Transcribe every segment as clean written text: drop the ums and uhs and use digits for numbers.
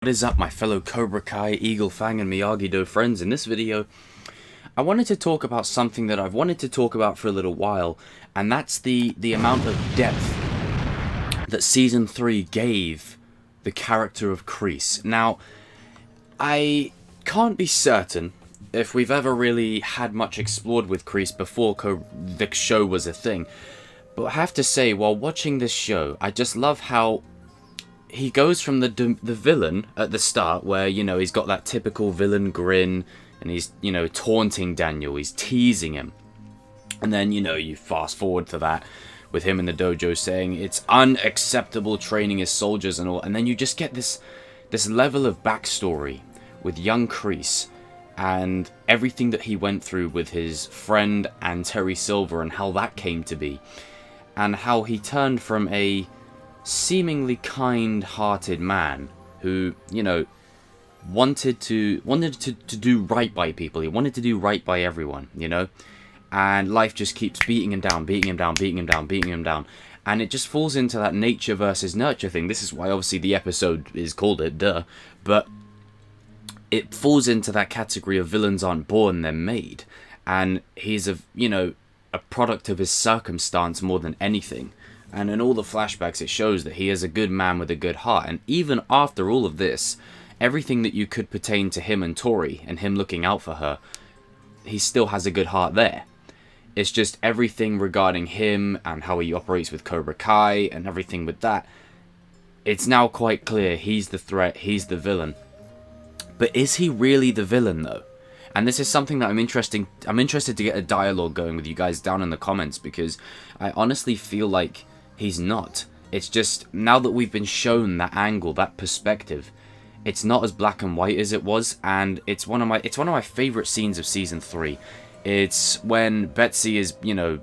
What is up, my fellow Cobra Kai, Eagle Fang, and Miyagi-Do friends? In this video, I wanted to talk about something that I've wanted to talk about for a little while, and that's the amount of depth that Season 3 gave the character of Kreese. Now, I can't be certain if we've ever really had much explored with Kreese before the show was a thing, but I have to say, while watching this show, I just love how he goes from the villain at the start, where, you know, he's got that typical villain grin, and he's, you know, taunting Daniel, he's teasing him. And then, you know, you fast forward to that, with him in the dojo saying, it's unacceptable training his soldiers and all, and then you just get this level of backstory with young Kreese, and everything that he went through with his friend and Terry Silver, and how that came to be, and how he turned from a seemingly kind-hearted man who, you know, wanted to do right by people. He wanted to do right by everyone, you know, and life just keeps beating him down, beating him down, beating him down, beating him down, and it just falls into that nature versus nurture thing. This is why obviously the episode is called it, duh, but it falls into that category of villains aren't born, they're made, and he's a product of his circumstance more than anything. And in all the flashbacks, it shows that he is a good man with a good heart. And even after all of this, everything that you could pertain to him and Tori, and him looking out for her, he still has a good heart there. It's just everything regarding him and how he operates with Cobra Kai and everything with that. It's now quite clear he's the threat, he's the villain. But is he really the villain, though? And this is something that I'm interested to get a dialogue going with you guys down in the comments, because I honestly feel like he's not. It's just, now that we've been shown that angle, that perspective, it's not as black and white as it was, and it's one of my favorite scenes of season 3. It's when Betsy is, you know,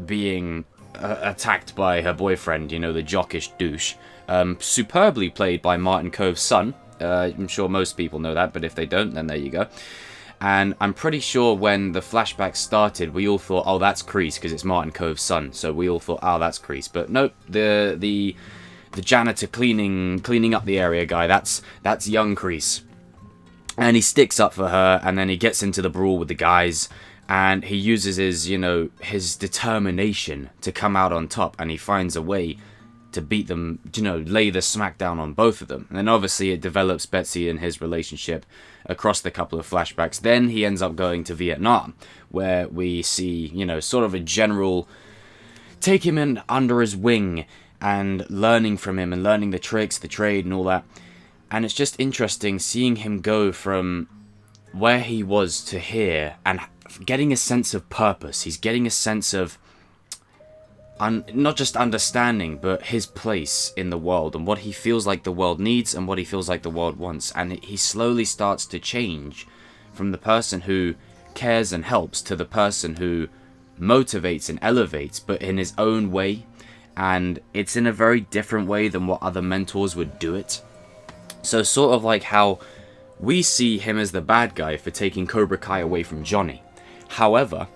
being attacked by her boyfriend, you know, the jockish douche, superbly played by Martin Cove's son. I'm sure most people know that, but if they don't, then there you go. And I'm pretty sure when the flashback started, we all thought, oh, that's Kreese, because it's Martin Cove's son. So we all thought, oh, that's Kreese. But nope, the janitor cleaning up the area guy, that's young Kreese. And he sticks up for her, and then he gets into the brawl with the guys, and he uses his determination to come out on top, and he finds a way to beat them, you know, lay the smackdown on both of them. And then obviously it develops Betsy and his relationship across the couple of flashbacks. Then he ends up going to Vietnam, where we see, you know, sort of a general take him in under his wing and learning from him and learning the tricks, the trade and all that. And it's just interesting seeing him go from where he was to here and getting a sense of purpose. He's getting a sense of not just understanding, but his place in the world and what he feels like the world needs and what he feels like the world wants. And he slowly starts to change from the person who cares and helps to the person who motivates and elevates, but in his own way. And it's in a very different way than what other mentors would do it. So sort of like how we see him as the bad guy for taking Cobra Kai away from Johnny. However,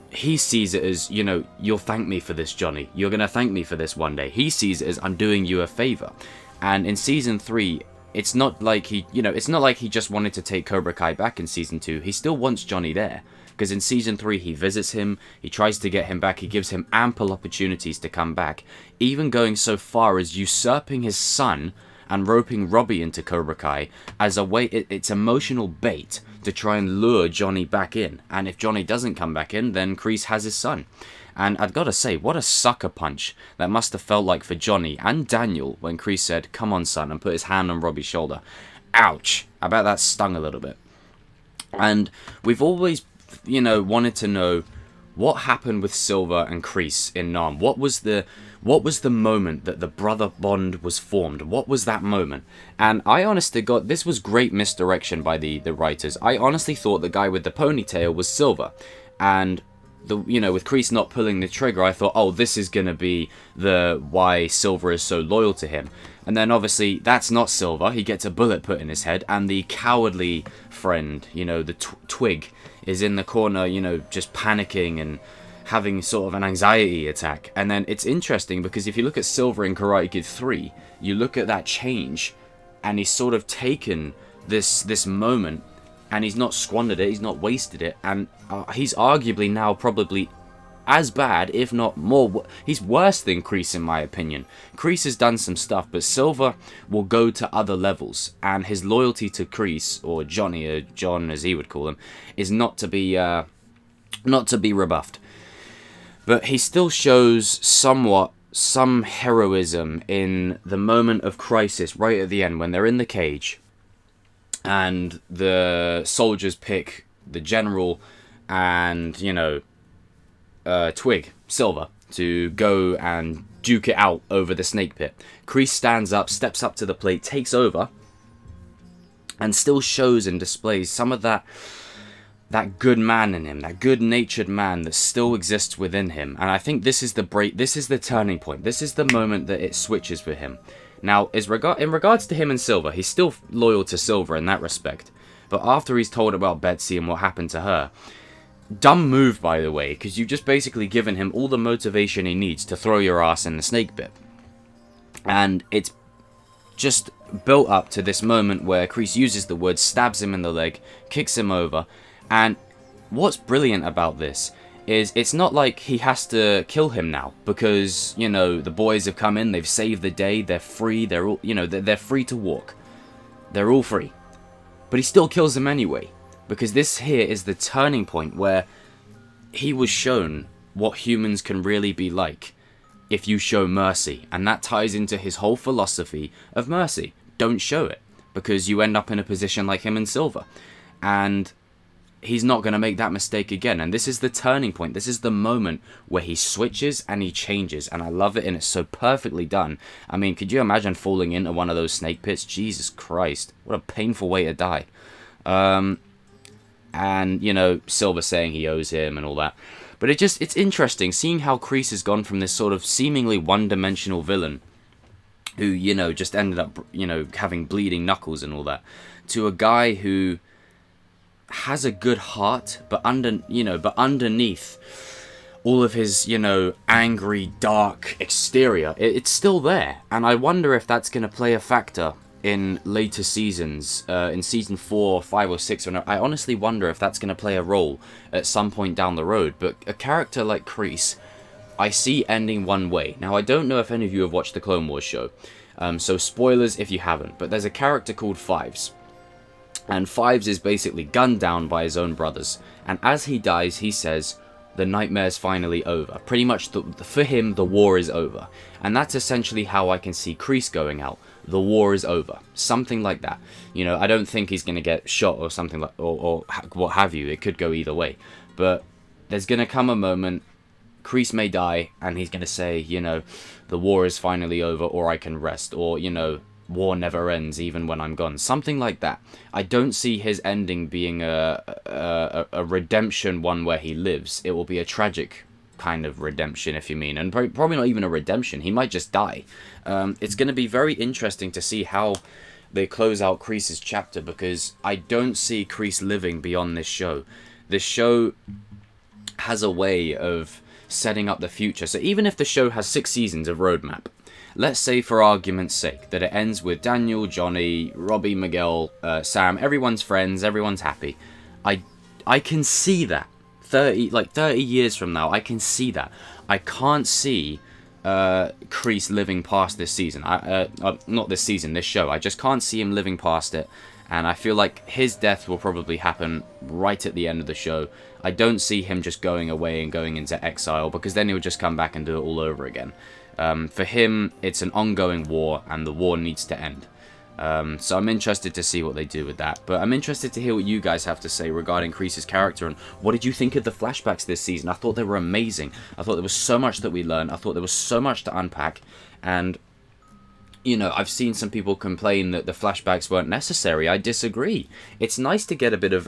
he sees it as, you know, you'll thank me for this, Johnny. You're going to thank me for this one day. He sees it as, I'm doing you a favor. And in season 3, it's not like he just wanted to take Cobra Kai back in season 2. He still wants Johnny there. Because in season 3, he visits him, he tries to get him back, he gives him ample opportunities to come back. Even going so far as usurping his son and roping Robbie into Cobra Kai as a way, it's emotional bait to try and lure Johnny back in. And if Johnny doesn't come back in, then Kreese has his son. And I've got to say, what a sucker punch that must have felt like for Johnny and Daniel when Kreese said, come on, son, and put his hand on Robbie's shoulder. Ouch. I bet that stung a little bit. And we've always, you know, wanted to know what happened with Silver and Kreese in Nam. What was the moment that the brother bond was formed? What was that moment? And I honestly got, this was great misdirection by the writers. I honestly thought the guy with the ponytail was Silver. And with Kreese not pulling the trigger, I thought, oh, this is gonna be the why Silver is so loyal to him. And then obviously that's not Silver. He gets a bullet put in his head, and the cowardly friend, you know, the Twig, is in the corner, you know, just panicking and having sort of an anxiety attack. And then it's interesting because if you look at Silver in Karate Kid 3, you look at that change and he's sort of taken this moment, and he's not squandered it, he's not wasted it, and he's arguably now probably as bad, if not more. He's worse than Kreese, in my opinion. Kreese has done some stuff, but Silver will go to other levels, and his loyalty to Kreese, or Johnny, or John as he would call him, is not to be rebuffed. But he still shows some heroism in the moment of crisis right at the end when they're in the cage and the soldiers pick the general and, you know, Twig, Silver, to go and duke it out over the snake pit. Kreese stands up, steps up to the plate, takes over, and still shows and displays some of that good man in him, that good-natured man that still exists within him. And I think this is the break, this is the turning point, this is the moment that it switches for him. Now, in regards to him and Silver, he's still loyal to Silver in that respect. But after he's told about Betsy and what happened to her, dumb move, by the way, because you've just basically given him all the motivation he needs to throw your ass in the snake pit. And it's just built up to this moment where Kreese uses the wood, stabs him in the leg, kicks him over. And what's brilliant about this is it's not like he has to kill him now, because, you know, the boys have come in, they've saved the day, they're free, they're all, you know, they're free to walk. They're all free. But he still kills him anyway, because this here is the turning point where he was shown what humans can really be like if you show mercy. And that ties into his whole philosophy of mercy. Don't show it, because you end up in a position like him and Silver. And he's not going to make that mistake again. And this is the turning point. This is the moment where he switches and he changes. And I love it, and it's so perfectly done. I mean, could you imagine falling into one of those snake pits? Jesus Christ. What a painful way to die. And, you know, Silver saying he owes him and all that. But it's interesting seeing how Kreese has gone from this sort of seemingly one-dimensional villain who, you know, just ended up, you know, having bleeding knuckles and all that, to a guy who has a good heart, but underneath all of his, you know, angry, dark exterior, it's still there. And I wonder if that's going to play a factor in later seasons, in season 4, 5, or 6. I honestly wonder if that's going to play a role at some point down the road. But a character like Kreese, I see ending one way. Now, I don't know if any of you have watched the Clone Wars show, so spoilers if you haven't. But there's a character called Fives, and Fives is basically gunned down by his own brothers. And as he dies, he says, the nightmare's finally over. Pretty much, for him, the war is over. And that's essentially how I can see Kreese going out. The war is over. Something like that. You know, I don't think he's going to get shot or something like, or what have you. It could go either way. But there's going to come a moment, Kreese may die, and he's going to say, you know, the war is finally over, or I can rest, or, you know, war never ends even when I'm gone. Something like that. I don't see his ending being a redemption one where he lives. It will be a tragic kind of redemption, if you mean, and probably not even a redemption. He might just die. It's going to be very interesting to see how they close out Kreese's chapter, because I don't see Kreese living beyond this show. This show has a way of setting up the future. So even if the show has 6 seasons of roadmap, let's say for argument's sake that it ends with Daniel, Johnny, Robbie, Miguel, Sam, everyone's friends, everyone's happy. I can see that. 30 years from now, I can see that. I can't see Kreese living past this season. Not this season, this show. I just can't see him living past it. And I feel like his death will probably happen right at the end of the show. I don't see him just going away and going into exile, because then he'll just come back and do it all over again. For him, it's an ongoing war, and the war needs to end. So I'm interested to see what they do with that. But I'm interested to hear what you guys have to say regarding Kreese's character, and what did you think of the flashbacks this season? I thought they were amazing. I thought there was so much that we learned. I thought there was so much to unpack. And, you know, I've seen some people complain that the flashbacks weren't necessary. I disagree. It's nice to get a bit of,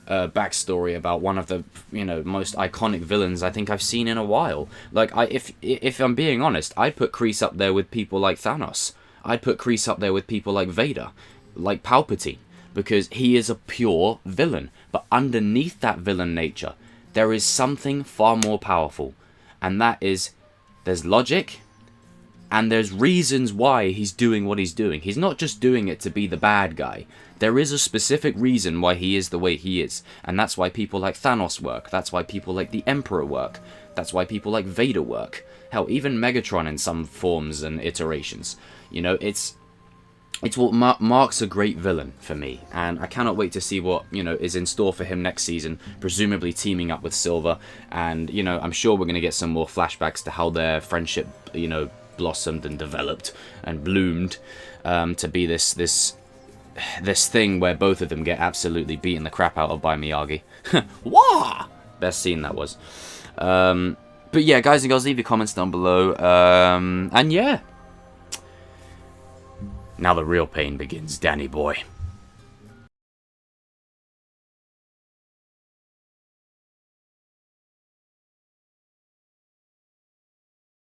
backstory about one of the, you know, most iconic villains I think I've seen in a while. Like, if I'm being honest, I'd put Kreese up there with people like Thanos. I'd put Kreese up there with people like Vader, like Palpatine, because he is a pure villain. But underneath that villain nature, there is something far more powerful, and that is, there's logic, And there's reasons why he's doing what he's doing. He's not just doing it to be the bad guy. There is a specific reason why he is the way he is. And that's why people like Thanos work. That's why people like the Emperor work. That's why people like Vader work. Hell, even Megatron in some forms and iterations. You know, it's what marks a great villain for me. And I cannot wait to see what, you know, is in store for him next season. Presumably teaming up with Silver. And, you know, I'm sure we're going to get some more flashbacks to how their friendship, you know, blossomed and developed and bloomed to be this thing where both of them get absolutely beaten the crap out of by Miyagi. Wah! Best scene that was. But yeah, guys and girls, leave your comments down below. And yeah. Now the real pain begins, Danny boy.